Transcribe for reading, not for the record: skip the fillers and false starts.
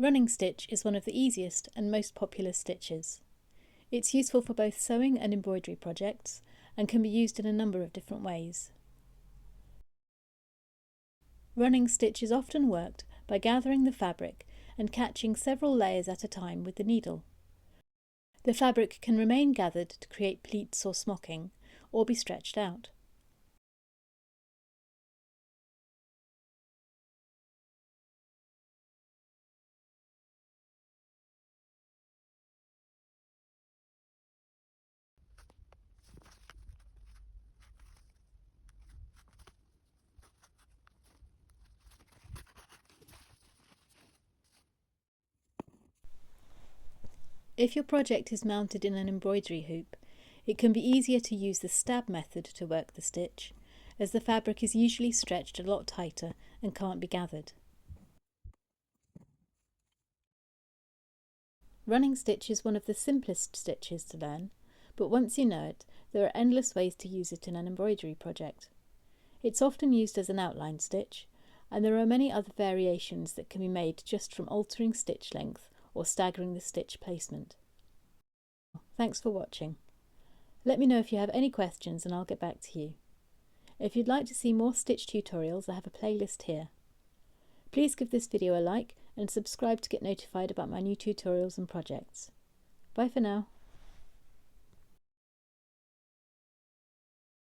Running stitch is one of the easiest and most popular stitches. It's useful for both sewing and embroidery projects and can be used in a number of different ways. Running stitch is often worked by gathering the fabric and catching several layers at a time with the needle. The fabric can remain gathered to create pleats or smocking, or be stretched out. If your project is mounted in an embroidery hoop, it can be easier to use the stab method to work the stitch, as the fabric is usually stretched a lot tighter and can't be gathered. Running stitch is one of the simplest stitches to learn, but once you know it, there are endless ways to use it in an embroidery project. It's often used as an outline stitch, and there are many other variations that can be made just from altering stitch length or staggering the stitch placement. Thanks for watching. Let me know if you have any questions and I'll get back to you. If you'd like to see more stitch tutorials, I have a playlist here. Please give this video a like and subscribe to get notified about my new tutorials and projects. Bye for now.